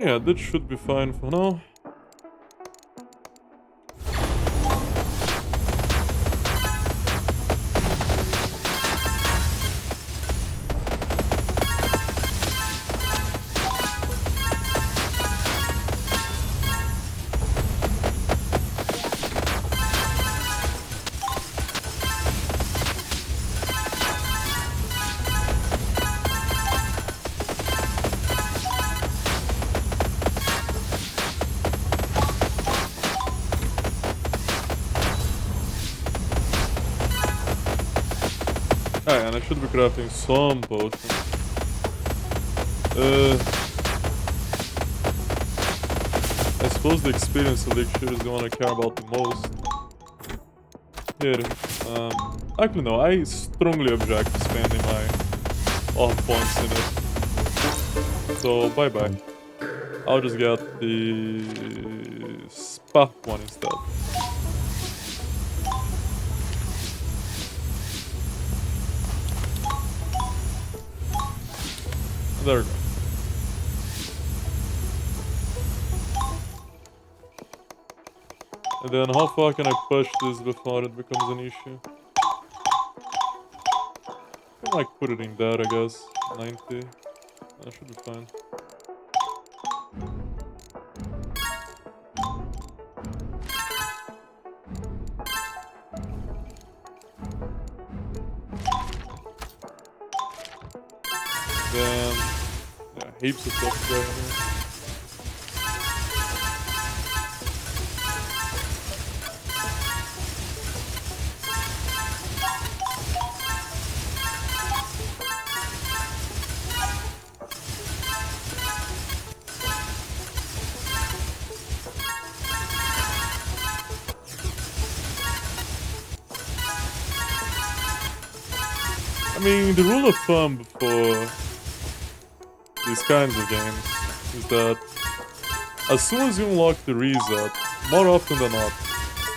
Yeah, that should be fine for now. Alright, and I should be crafting some potions. I suppose the experience elixir is the one I care about the most. Here. Actually no, I strongly object to spending my off points in it. So bye bye. I'll just get the spa one instead. There we go. And then how far can I push this before it becomes an issue? I can like put it in there, I guess. 90. That should be fine. Then, yeah, heaps of stuff there. I mean, the rule of thumb for these kinds of games is that as soon as you unlock the reset, more often than not,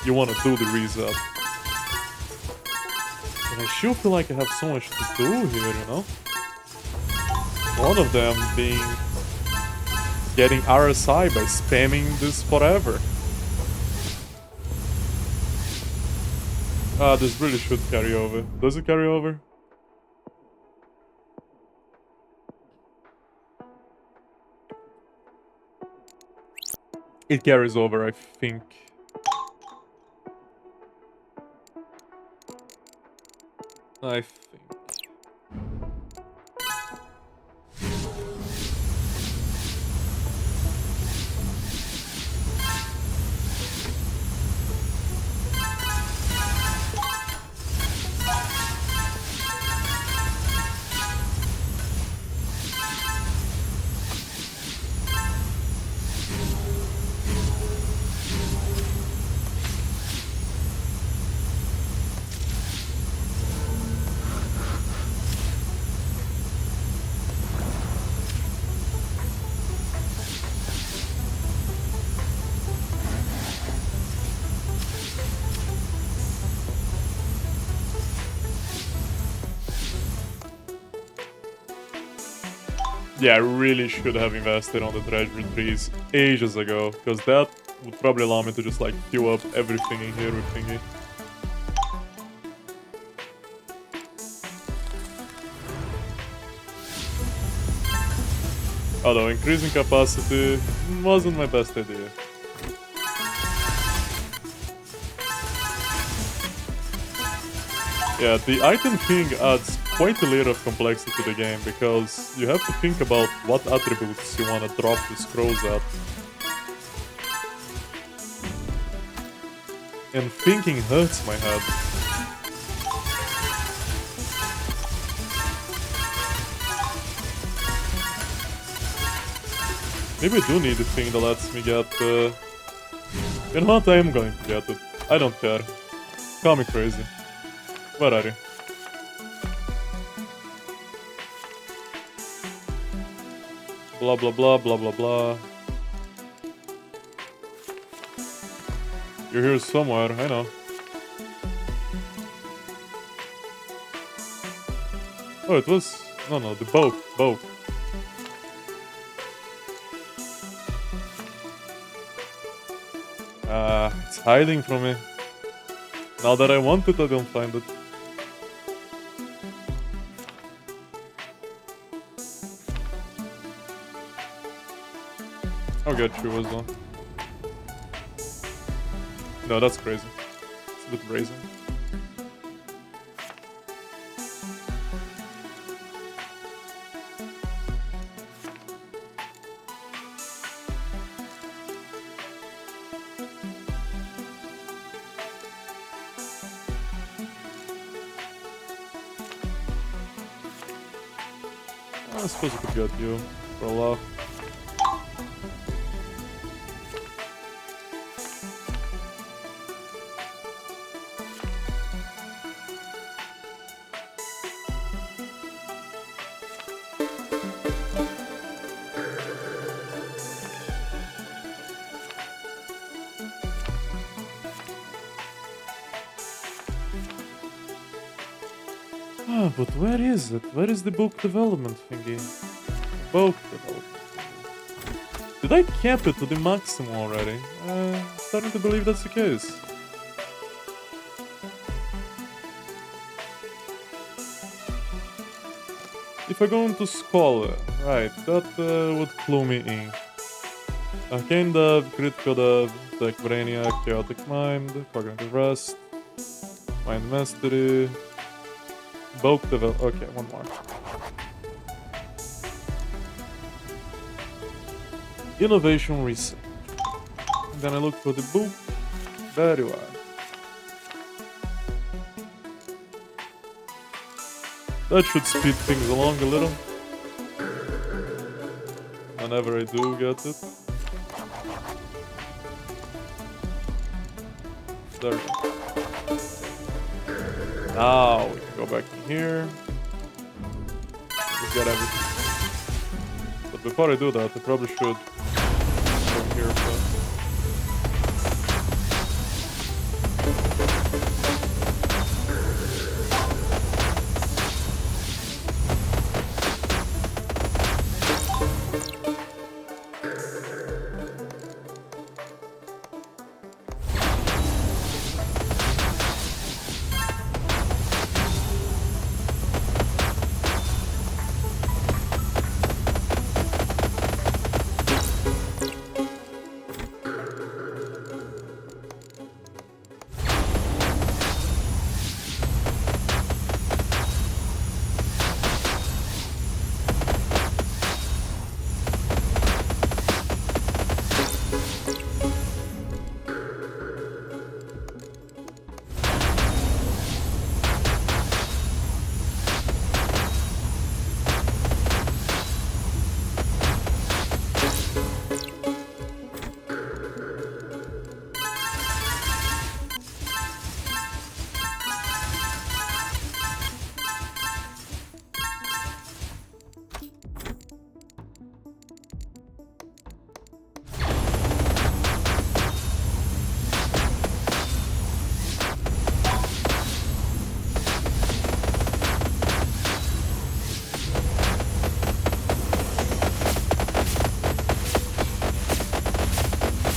you want to do the reset. And I sure feel like I have so much to do here, you know? One of them being getting RSI by spamming this forever. This really should carry over. Does it carry over? It carries over, I think. I think. Yeah, I really should have invested on the treasure trees ages ago, because that would probably allow me to just like queue up everything in here with thingy. Although increasing capacity wasn't my best idea. Yeah, the item thing adds quite a layer of complexity to the game, because you have to think about what attributes you want to drop the scrolls at. And thinking hurts my head. Maybe I do need a thing that lets me get You know what, I am going to get it. I don't care. Call me crazy. Where are you? Blah blah blah blah blah blah. You're here somewhere, I know. Oh, it was... No, the boat. It's hiding from me. Now that I want it, I don't find it. I'll get you as well. No, that's crazy. It's a bit brazen. I suppose I could get you for a laugh. But where is it? Where is the book development thingy? Book development thingy. Did I cap it to the maximum already? I'm starting to believe that's the case. If I go into Scholar, right, that would clue me in. Arcane Dev, Critical Dev, Tech Brainiac, Chaotic Mind, Cognitive Rest, Mind Mastery, Bulk Develop. Okay, one more. Innovation Research. Then I look for the book. There you are. That should speed things along a little. Whenever I do get it. There we go. Now we can go back in here. Just get everything. But before I do that, I probably should go here first.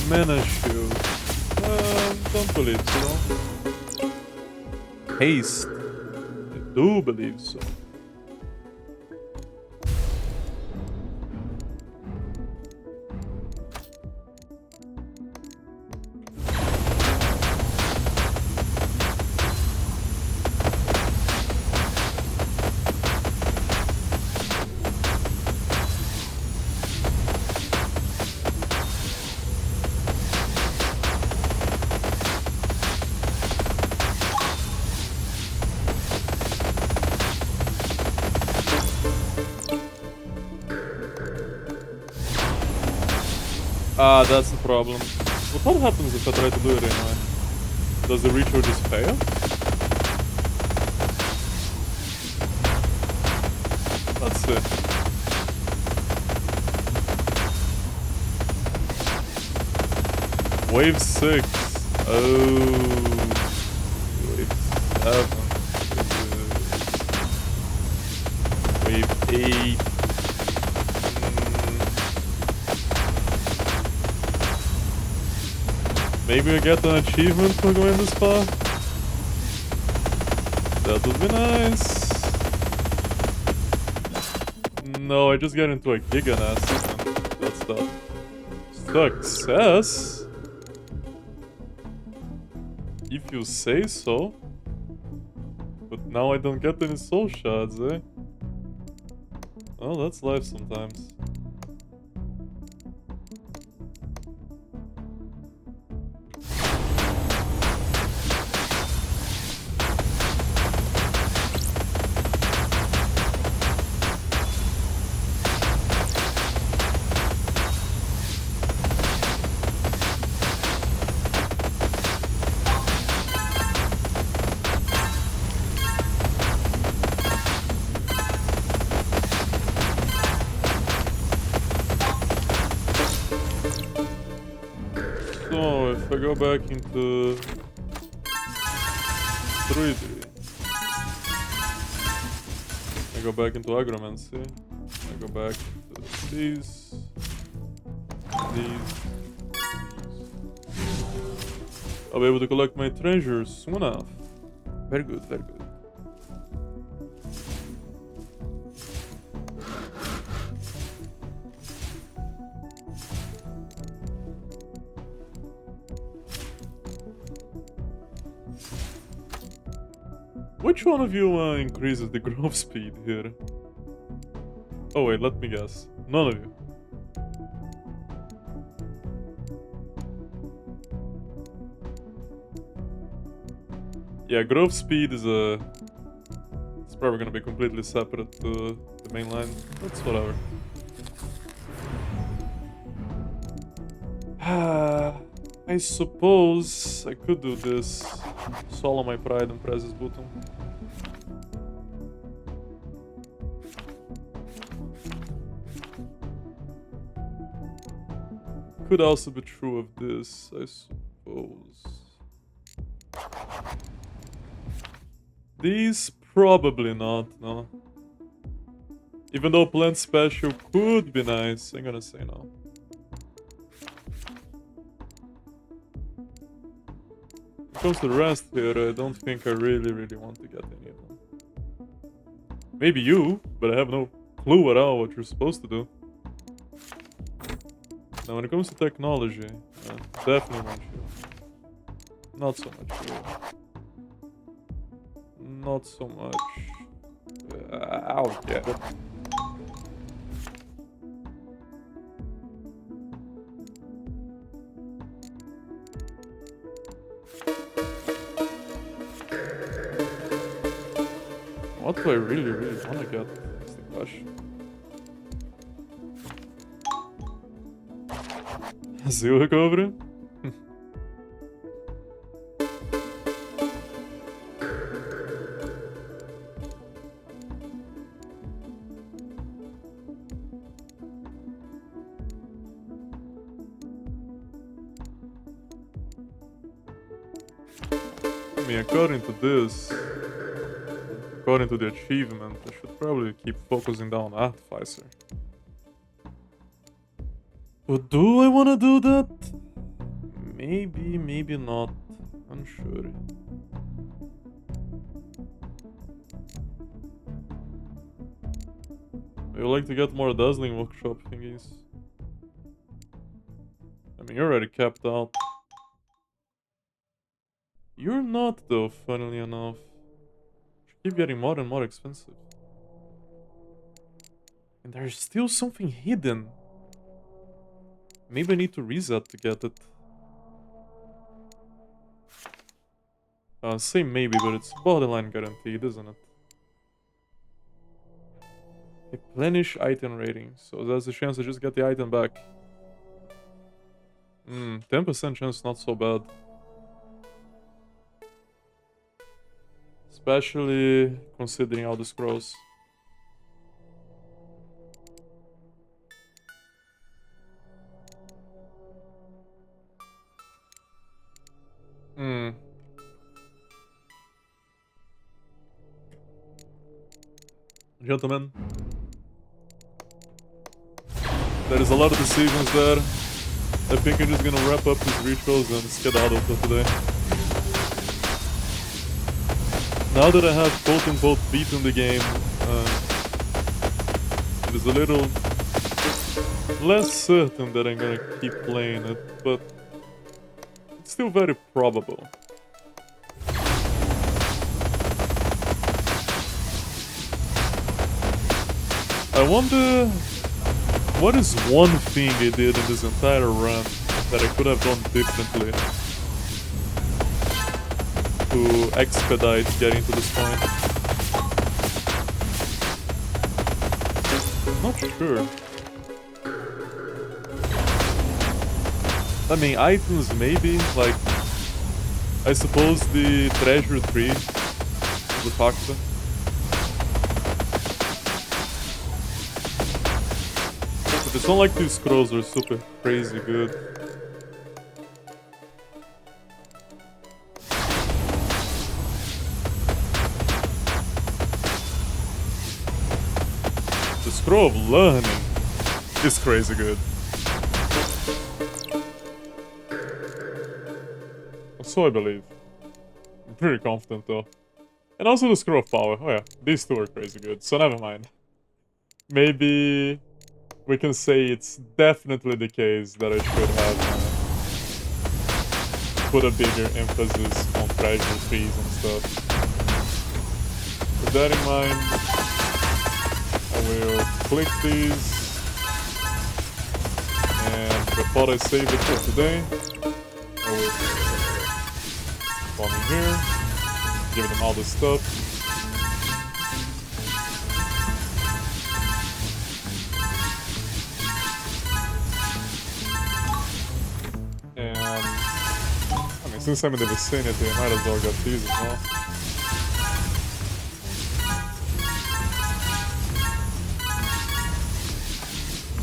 Mana shield. Don't believe so. Haste. I do believe so. Ah, that's the problem. But what happens if I try to do it anyway? Does the ritual just fail? Let's see. Wave 6. Oh. Wave 7. Wave 8. Maybe we get an achievement for going this far? That would be nice. No, I just get into a giganess and that's that. Success? If you say so. But now I don't get any soul shards, eh? Oh, that's life sometimes. So, if I go back into 3D, I go back into Agromancy, I go back to these, I'll be able to collect my treasures soon enough. Very good, very good. Which one of you increases the growth speed here? Oh wait, let me guess. None of you. Yeah, growth speed is it's probably gonna be completely separate to the main line. That's whatever. I suppose I could do this. Swallow my pride and press this button. Could also be true of this, I suppose. These probably not, no. Even though plant special could be nice, I'm gonna say no. When it comes to the rest here, I don't think I really want to get any of them. Maybe you, but I have no clue at all what you're supposed to do. Now when it comes to technology, definitely want you. Not so much you. Not so much. I'll get it. What do I really want to get? Is the question. Zeal recovery? I mean, according to this, according to the achievement, I should probably keep focusing down Artificer. But do I want to do that? Maybe, maybe not. Unsure. I would like to get more Dazzling Workshop thingies. I mean, you're already capped out. You're not though, funnily enough. You keep getting more and more expensive. And there's still something hidden. Maybe I need to reset to get it. Say maybe, but it's borderline guaranteed, isn't it? Replenish item rating. So there's a chance to just get the item back. 10% chance, not so bad. Especially considering how this grows. Gentlemen, there is a lot of decisions there. I think I'm just gonna wrap up these rituals and skedaddle for today. Now that I have quote-unquote beaten the game, it is a little less certain that I'm gonna keep playing it, but it's still very probable. I wonder what is one thing I did in this entire run that I could have done differently to expedite getting to this point. Not sure. I mean, items maybe, like, I suppose the treasure tree, the factor. But it's not like these scrolls are super crazy good. The scroll of learning is crazy good. So I believe. I'm pretty confident though. And also the scroll of power. Oh yeah, these two are crazy good, so never mind. Maybe we can say it's definitely the case that I should have put a bigger emphasis on treasure trees and stuff. With that in mind, I will click these. And before I save it for today, I will come in here, give them all the stuff. And I mean, since I'm in the vicinity, I might as well get these as well.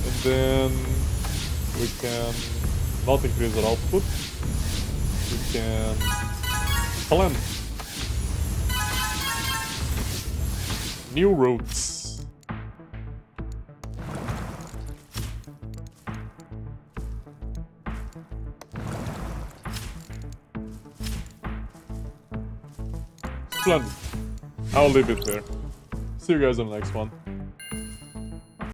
And then we can not increase our output. We can plan new routes. Splendid. I'll leave it there. See you guys on the next one.